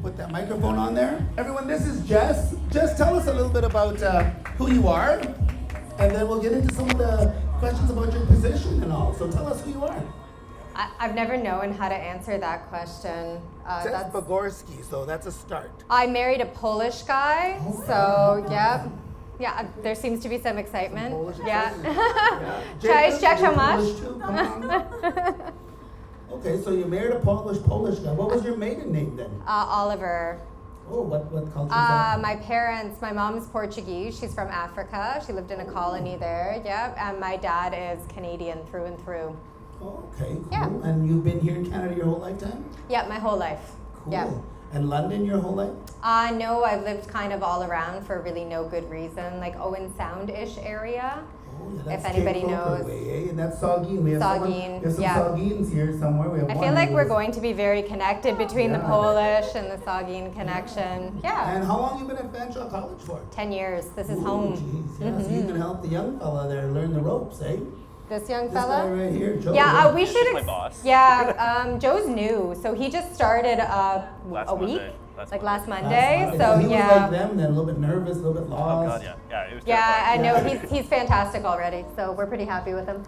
put that microphone on there. Everyone, this is Jess. Jess, tell us a little bit about who you are, and then we'll get into some of the questions about your position and all. So tell us who you are. I've never known how to answer that question. That's Bogorski, so that's a start. I married a Polish guy, so yeah. Yeah, there seems to be some excitement. Yeah. Cześć, jak się masz? Okay, so you married a Polish guy. What was your maiden name then? Oliver. Oh, what culture is that? My mom's Portuguese. She's from Africa. She lived in a colony there. Yeah, and my dad is Canadian through and through. Okay, cool. Yeah. And you've been here in Canada your whole lifetime? Yeah, my whole life. Cool. Yeah. And London your whole life? No, I've lived kind of all around for really no good reason, like Owen Sound-ish area. Oh, yeah, that's if anybody Cape Croker knows. Way, eh? And that's Saugeen. We have Saugeen, some yeah. Saugeens here somewhere. I feel like we're going to be very connected between the Polish and the Saugeen connection. Yeah. And how long have you been at Fanshawe College for? 10 years. This is home. Geez, yeah. So you can help the young fella there learn the ropes, eh? This young This fella? guy right here, Joe. Yeah, we should. my boss. Yeah, Joe's new, so he just started a week, last Monday. So he yeah. was like them then, a little bit nervous, a little bit lost. Oh God, yeah, it was Yeah, I terrifying. know he's fantastic already. So we're pretty happy with him.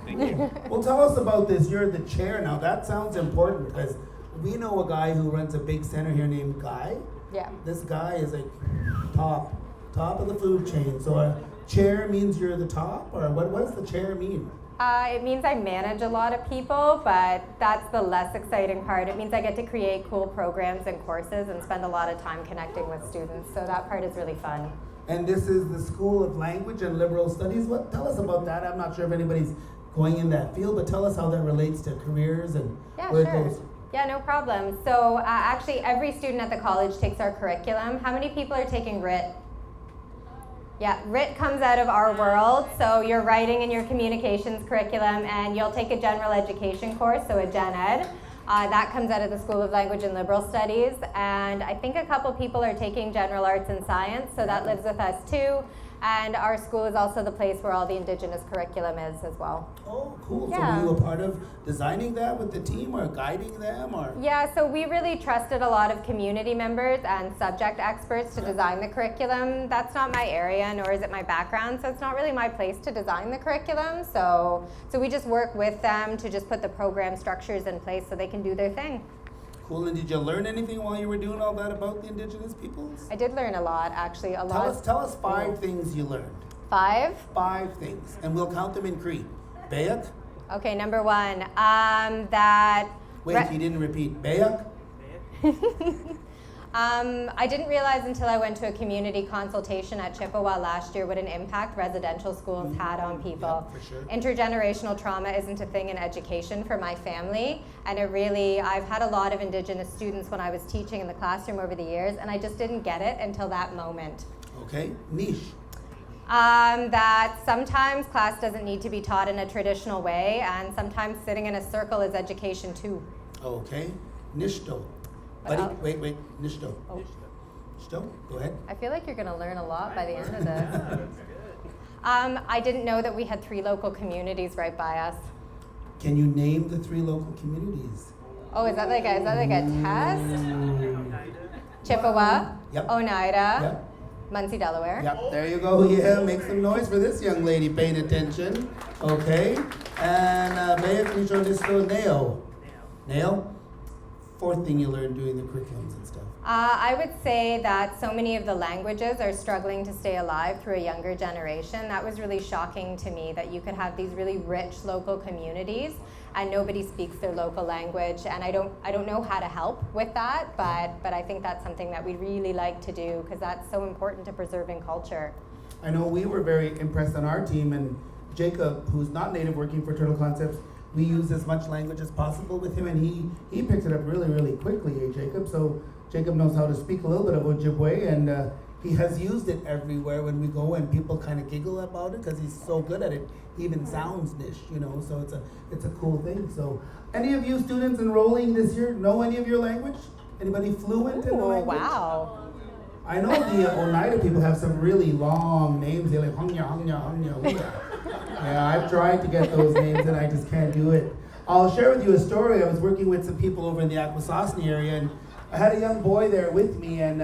Thank you. Well, tell us about this. You're the chair now. That sounds important because we know a guy who runs a big center here named Guy. Yeah. This guy is like top of the food chain. So a chair means you're the top, or what does the chair mean? It means I manage a lot of people, but that's the less exciting part. It means I get to create cool programs and courses and spend a lot of time connecting with students. So that part is really fun. And this is the School of Language and Liberal Studies. Tell us about that. I'm not sure if anybody's going in that field, but tell us how that relates to careers and where it goes. Yeah, no problem. So actually every student at the college takes our curriculum. How many people are taking RIT? Yeah, RIT comes out of our world, so your writing and your communications curriculum, and you'll take a general education course, so a gen ed. That comes out of the School of Language and Liberal Studies, and I think a couple people are taking general arts and science, so that lives with us too. And our school is also the place where all the Indigenous curriculum is as well. Oh, cool. Yeah. So were you a part of designing that with the team or guiding them? Or? Yeah, so we really trusted a lot of community members and subject experts to design the curriculum. That's not my area, nor is it my background, so it's not really my place to design the curriculum. So we just work with them to just put the program structures in place so they can do their thing. Cool. And did you learn anything while you were doing all that about the Indigenous peoples? I did learn a lot, actually. Tell us 5 things you learned. 5? 5 things, and we'll count them in Cree. Bayak? Okay, number 1, that... Wait, you didn't repeat. Bayak? I didn't realize until I went to a community consultation at Chippewa last year what an impact residential schools had on people. Yeah, for sure. Intergenerational trauma isn't a thing in education for my family, and I've had a lot of Indigenous students when I was teaching in the classroom over the years, and I just didn't get it until that moment. Okay. Niche? That sometimes class doesn't need to be taught in a traditional way, and sometimes sitting in a circle is education too. Okay. Nishto? Buddy, wait. Nishto. Oh. Nishto? Go ahead. I feel like you're going to learn a lot by the end of this. I didn't know that we had 3 local communities right by us. Can you name the 3 local communities? Oh, is that like a test? Chippewa, Yep. Oneida, Yep. Muncie, Delaware. Yep, there you go. Yeah, make some noise for this young lady paying attention. Okay. And Maya, can you show this to Nail? Nail? 4th thing you learned doing the curriculums and stuff. I would say that so many of the languages are struggling to stay alive through a younger generation. That was really shocking to me, that you could have these really rich local communities and nobody speaks their local language. And I don't know how to help with that, but I think that's something that we'd really like to do because that's so important to preserving culture. I know we were very impressed on our team, and Jacob, who's not native working for Turtle Concepts, we used as much language as possible with him, and he picked it up really, really quickly, Jacob? So Jacob knows how to speak a little bit of Ojibwe, and he has used it everywhere when we go, and people kind of giggle about it because he's so good at it. He even sounds niche, so it's a cool thing. So any of you students enrolling this year know any of your language? Anybody fluent in the language? Wow. I know the Oneida people have some really long names. They're like hungya, hungya, hungya, hungya. Yeah, I've tried to get those names and I just can't do it. I'll share with you a story. I was working with some people over in the Akwesasne area, and I had a young boy there with me, and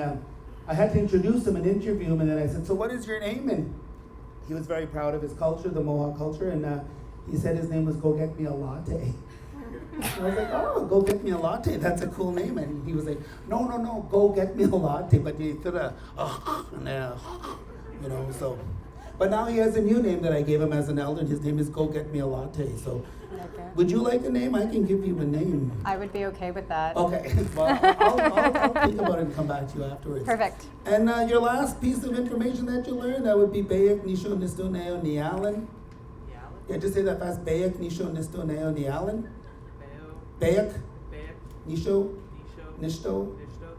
I had to introduce him and interview him, and then I said, so what is your name? And he was very proud of his culture, the Mohawk culture, and he said his name was Go Get Me a Latte. And I was like, oh, Go Get Me a Latte, that's a cool name. And he was like, no, Go Get Me a Latte, but he threw you know, so. But now he has a new name that I gave him as an elder, and his name is Go Get Me a Latte. So, Okay. would you like a name? I can give you a name. I would be okay with that. Okay, well, I'll think about it and come back to you afterwards. Perfect. And your last piece of information that you learned, that would be Bayek, Nisho, Nisto, Neo, Nialan. Yeah, just say that fast. Bayek, Nisho, Nisto, Neo, Nialan. Bayek, Nisho, Nisto,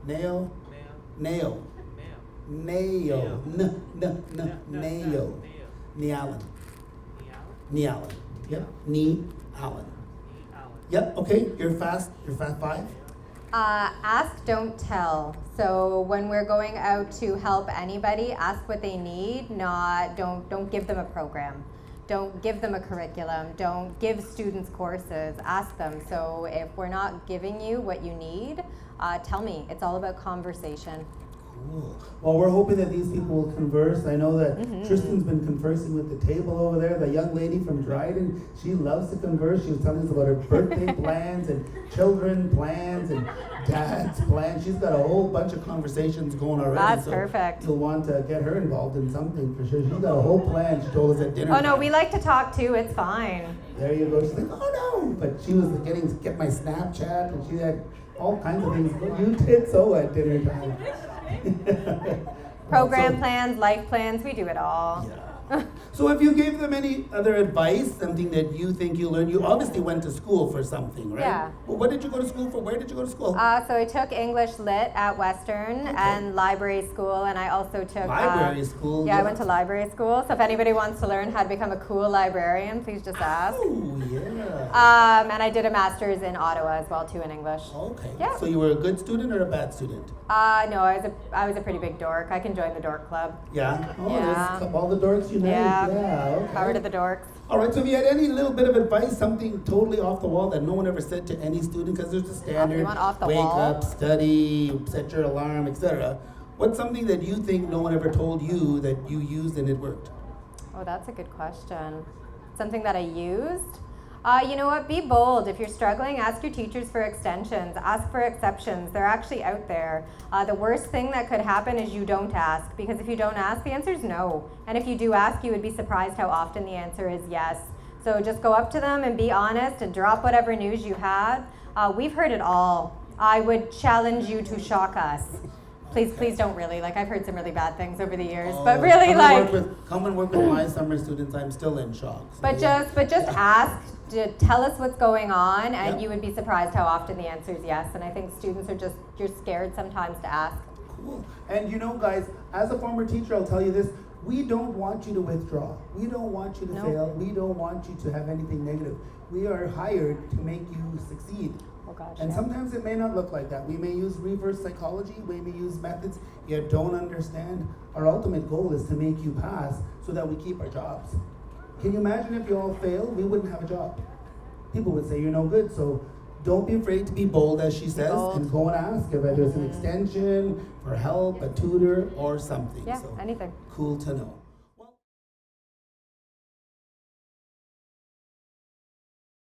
Neo, Neo. Neo. Neo. Nialan. Nialan. Yep. Nialan. Yep. Okay. You're fast 5. Ask, don't tell. So when we're going out to help anybody, ask what they need. Don't give them a program. Don't give them a curriculum. Don't give students courses. Ask them. So if we're not giving you what you need, tell me. It's all about conversation. Cool. Well, we're hoping that these people will converse. I know that Tristan's been conversing with the table over there. The young lady from Dryden, she loves to converse. She was telling us about her birthday plans and children plans and dad's plans. She's got a whole bunch of conversations going already. That's so perfect. You'll want to get her involved in something for sure. She's got a whole plan. She told us at dinner. Oh no, time. we like to talk too. It's fine. There you go. She's like, oh no. But she was get my Snapchat, and she had all kinds of things. You did so at dinner time. Program So- plans, life plans, we do it all. Yeah. So if you gave them any other advice, something that you think you learned, you obviously went to school for something, right? Yeah. Well, what did you go to school for? Where did you go to school? So I took English Lit at Western and library school, and I also took Library school. Yeah, I went to library school. So if anybody wants to learn how to become a cool librarian, please just ask. Oh, yeah. And I did a master's in Ottawa as well too in English. Okay. Yeah. So you were a good student or a bad student? No, I was a pretty big dork. I can join the dork club. Yeah. Oh, Yeah. there's all the dorks unite. Yeah. Okay. Power to the dorks. All right, so if you had any little bit of advice, something totally off the wall that no one ever said to any student, because there's a standard, You want off the wake wall? up, study, set your alarm, etc. What's something that you think no one ever told you that you used and it worked? Oh, that's a good question. Something that I used? You know what? Be bold. If you're struggling, ask your teachers for extensions. Ask for exceptions. They're actually out there. The worst thing that could happen is you don't ask, because if you don't ask, the answer is no. And if you do ask, you would be surprised how often the answer is yes. So just go up to them and be honest and drop whatever news you have. We've heard it all. I would challenge you to shock us. Please don't really. Like, I've heard some really bad things over the years, but really, Come and work with my summer students. I'm still in shock. So But yeah. just ask, to tell us what's going on, and Yep. you would be surprised how often the answer is yes. And I think students are you're scared sometimes to ask. Cool. And you know, guys, as a former teacher, I'll tell you this. We don't want you to withdraw. We don't want you to No. fail. We don't want you to have anything negative. We are hired to make you succeed. Oh gosh. And yeah. sometimes it may not look like that. We may use reverse psychology, we may use methods you don't understand. Our ultimate goal is to make you pass so that we keep our jobs. Can you imagine if you all failed? We wouldn't have a job. People would say you're no good. So don't be afraid to be bold, as she says, bold. and go and ask if there's an extension, for help, a tutor, or something. Yeah, So anything. cool to know.